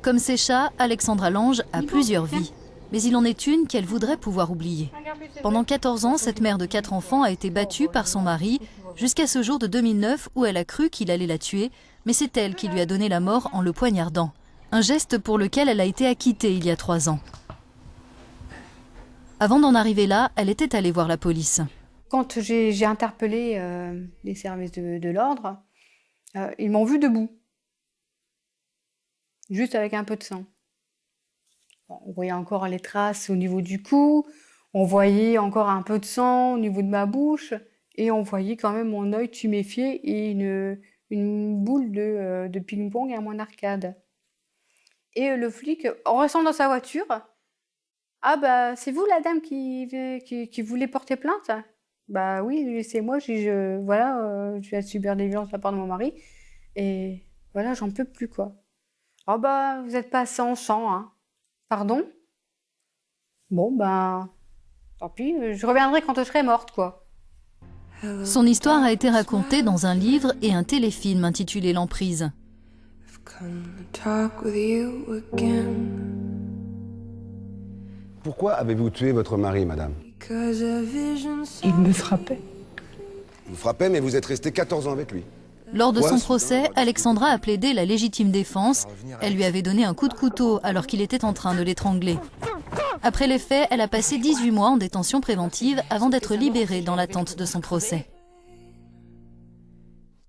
Comme ses chats, Alexandra Lange a plusieurs vies. Mais il en est une qu'elle voudrait pouvoir oublier. Pendant 14 ans, cette mère de 4 enfants a été battue par son mari, jusqu'à ce jour de 2009 où elle a cru qu'il allait la tuer, mais c'est elle qui lui a donné la mort en le poignardant. Un geste pour lequel elle a été acquittée il y a 3 ans. Avant d'en arriver là, elle était allée voir la police. Quand j'ai interpellé les services de l'ordre, ils m'ont vu debout, juste avec un peu de sang. On voyait encore les traces au niveau du cou, on voyait encore un peu de sang au niveau de ma bouche, et on voyait quand même mon œil tuméfié et une boule de ping-pong à mon arcade. Et le flic, en restant dans sa voiture, « Ah bah c'est vous la dame qui voulait porter plainte ?» Bah oui, c'est moi, voilà, je viens de subir des violences de la part de mon mari, et voilà, j'en peux plus quoi. « Ah bah vous êtes pas sans sang, hein. » Pardon? Bon, ben, tant pis, je reviendrai quand je serai morte, quoi. Son histoire a été racontée dans un livre et un téléfilm intitulé L'Emprise. Pourquoi avez-vous tué votre mari, madame? Il me frappait. Vous frappez, mais vous êtes resté 14 ans avec lui. Lors de son procès, Alexandra a plaidé la légitime défense. Elle lui avait donné un coup de couteau alors qu'il était en train de l'étrangler. Après les faits, elle a passé 18 mois en détention préventive avant d'être libérée dans l'attente de son procès.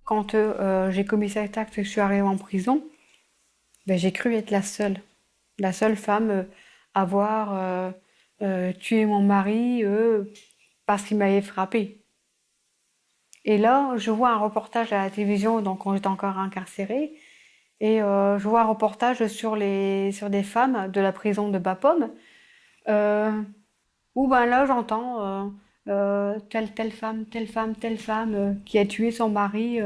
Quand j'ai commis cet acte et que je suis arrivée en prison, ben, j'ai cru être la seule femme à avoir tué mon mari parce qu'il m'avait frappée. Et là, je vois un reportage à la télévision, donc quand j'étais encore incarcérée, et je vois un reportage sur des femmes de la prison de Bapaume, où ben là j'entends telle femme qui a tué son mari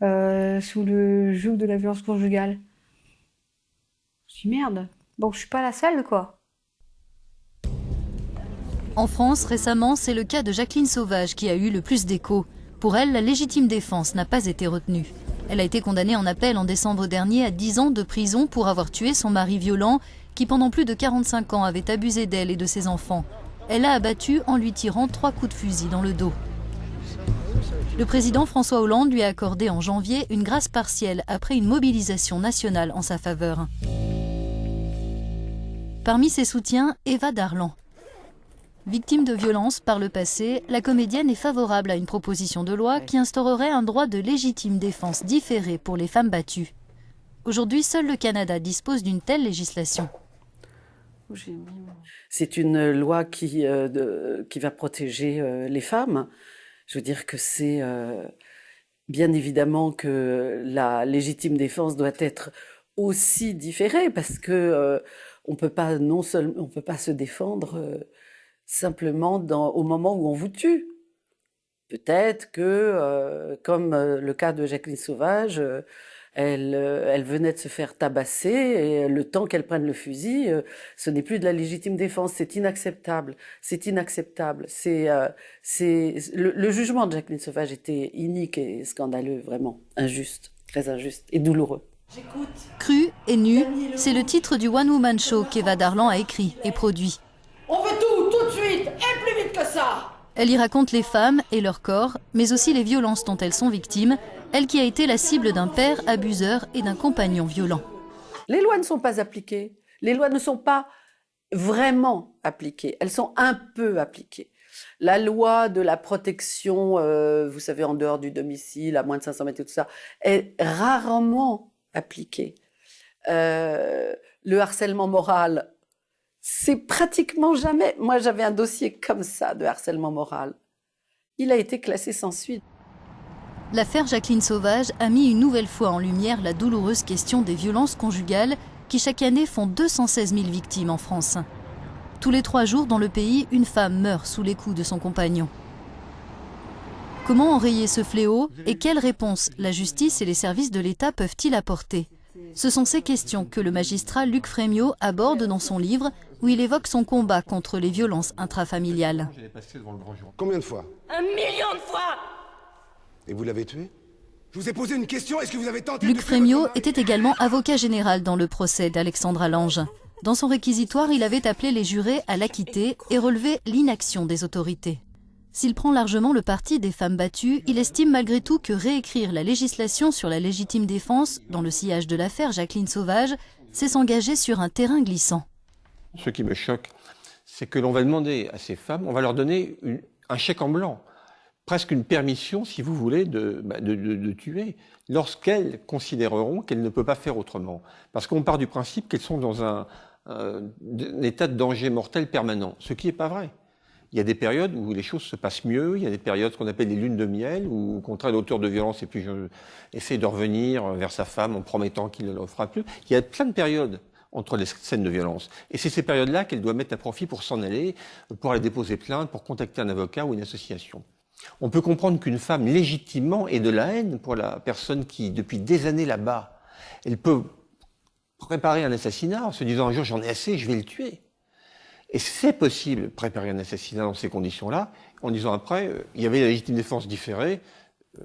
sous le joug de la violence conjugale. Je dis merde, donc je suis pas la seule quoi. En France, récemment, c'est le cas de Jacqueline Sauvage qui a eu le plus d'écho. Pour elle, la légitime défense n'a pas été retenue. Elle a été condamnée en appel en décembre dernier à 10 ans de prison pour avoir tué son mari violent qui pendant plus de 45 ans avait abusé d'elle et de ses enfants. Elle l'a abattu en lui tirant 3 coups de fusil dans le dos. Le président François Hollande lui a accordé en janvier une grâce partielle après une mobilisation nationale en sa faveur. Parmi ses soutiens, Eva Darlan. Victime de violences par le passé, la comédienne est favorable à une proposition de loi qui instaurerait un droit de légitime défense différé pour les femmes battues. Aujourd'hui, seul le Canada dispose d'une telle législation. C'est une loi qui va protéger les femmes. Je veux dire que c'est bien évidemment que la légitime défense doit être aussi différée parce que on peut pas se défendre simplement au moment où on vous tue. Peut-être que, comme le cas de Jacqueline Sauvage, elle venait de se faire tabasser et le temps qu'elle prenne le fusil, ce n'est plus de la légitime défense. C'est inacceptable. C'est inacceptable. Le jugement de Jacqueline Sauvage était inique et scandaleux, vraiment injuste, très injuste et douloureux. Crue et nue, c'est le titre du One Woman Show qu'Eva Darlan a écrit et produit. On veut tout de suite, et plus vite que ça. Elle y raconte les femmes et leur corps, mais aussi les violences dont elles sont victimes, elle qui a été la cible d'un père abuseur et d'un compagnon violent. Les lois ne sont pas appliquées. Les lois ne sont pas vraiment appliquées. Elles sont un peu appliquées. La loi de la protection, vous savez, en dehors du domicile, à moins de 500 mètres et tout ça, est rarement appliquée. Le harcèlement moral, c'est pratiquement jamais. Moi, j'avais un dossier comme ça de harcèlement moral. Il a été classé sans suite. L'affaire Jacqueline Sauvage a mis une nouvelle fois en lumière la douloureuse question des violences conjugales qui chaque année font 216 000 victimes en France. Tous les 3 jours dans le pays, une femme meurt sous les coups de son compagnon. Comment enrayer ce fléau et quelles réponses la justice et les services de l'État peuvent-ils apporter? Ce sont ces questions que le magistrat Luc Frémiot aborde dans son livre où il évoque son combat contre les violences intrafamiliales. Combien de fois? 1 million de fois. Et vous l'avez tué? Je vous ai posé une question, est-ce que vous avez tenté Luc de tuer Frémiot votre mari? était également avocat général dans le procès d'Alexandra Lange. Dans son réquisitoire, il avait appelé les jurés à l'acquitter et relevé l'inaction des autorités. S'il prend largement le parti des femmes battues, il estime malgré tout que réécrire la législation sur la légitime défense, dans le sillage de l'affaire Jacqueline Sauvage, c'est s'engager sur un terrain glissant. Ce qui me choque, c'est que l'on va demander à ces femmes, on va leur donner un chèque en blanc, presque une permission, si vous voulez, de tuer, lorsqu'elles considéreront qu'elles ne peuvent pas faire autrement. Parce qu'on part du principe qu'elles sont dans un état de danger mortel permanent, ce qui n'est pas vrai. Il y a des périodes où les choses se passent mieux, il y a des périodes qu'on appelle les lunes de miel, où au contraire l'auteur de violence essaie de revenir vers sa femme en promettant qu'il ne le fera plus. Il y a plein de périodes entre les scènes de violence. Et c'est ces périodes-là qu'elle doit mettre à profit pour s'en aller, pour aller déposer plainte, pour contacter un avocat ou une association. On peut comprendre qu'une femme, légitimement, ait de la haine pour la personne qui, depuis des années là-bas, elle peut préparer un assassinat en se disant un jour j'en ai assez, je vais le tuer. Et c'est possible préparer un assassinat dans ces conditions-là, en disant après, il y avait la légitime défense différée,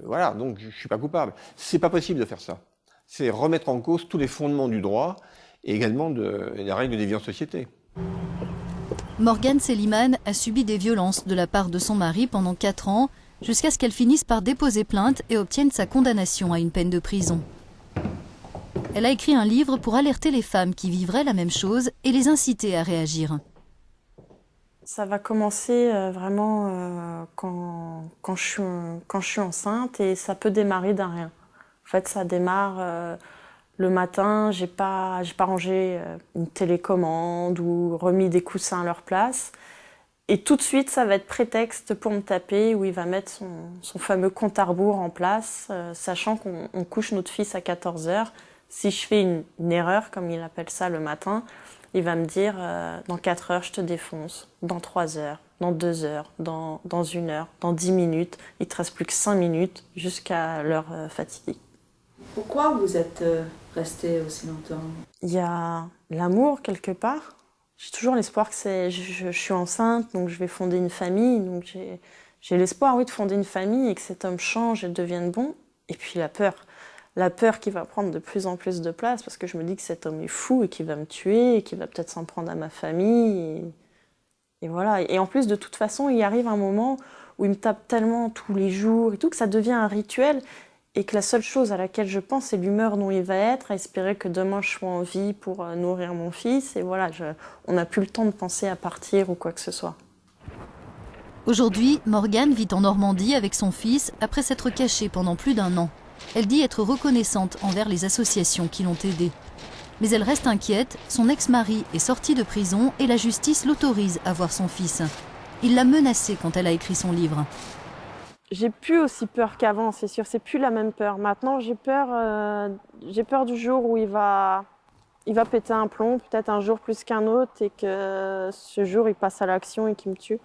voilà, donc je suis pas coupable. C'est pas possible de faire ça. C'est remettre en cause tous les fondements du droit et également de la règle des vie en société. Morgane Célimane a subi des violences de la part de son mari pendant 4 ans, jusqu'à ce qu'elle finisse par déposer plainte et obtienne sa condamnation à une peine de prison. Elle a écrit un livre pour alerter les femmes qui vivraient la même chose et les inciter à réagir. Ça va commencer vraiment quand je suis enceinte et ça peut démarrer d'un rien. En fait, ça démarre le matin, j'ai pas rangé une télécommande ou remis des coussins à leur place. Et tout de suite, ça va être prétexte pour me taper, où il va mettre son fameux compte à rebours en place, sachant qu'on couche notre fils à 14h. Si je fais une erreur, comme il appelle ça le matin, il va me dire dans 4 heures, je te défonce, dans 3 heures, dans 2 heures, dans 1 heure, dans 10 minutes. Il ne te reste plus que 5 minutes jusqu'à l'heure fatidique. Pourquoi vous êtes resté aussi longtemps? Il y a l'amour quelque part. J'ai toujours l'espoir que je suis enceinte, donc je vais fonder une famille. Donc j'ai l'espoir, oui, de fonder une famille et que cet homme change et devienne bon. Et puis la peur. La peur qui va prendre de plus en plus de place parce que je me dis que cet homme est fou et qu'il va me tuer et qu'il va peut-être s'en prendre à ma famille. Et voilà. Et en plus, de toute façon, il arrive un moment où il me tape tellement tous les jours et tout que ça devient un rituel et que la seule chose à laquelle je pense, c'est l'humeur dont il va être, à espérer que demain je sois en vie pour nourrir mon fils. Et voilà, on n'a plus le temps de penser à partir ou quoi que ce soit. Aujourd'hui, Morgane vit en Normandie avec son fils après s'être cachée pendant plus d'1 an. Elle dit être reconnaissante envers les associations qui l'ont aidée. Mais elle reste inquiète, son ex-mari est sorti de prison et la justice l'autorise à voir son fils. Il l'a menacée quand elle a écrit son livre. J'ai plus aussi peur qu'avant, c'est sûr, c'est plus la même peur. Maintenant, j'ai peur du jour où il va péter un plomb, peut-être un jour plus qu'un autre, et que ce jour, il passe à l'action et qu'il me tue.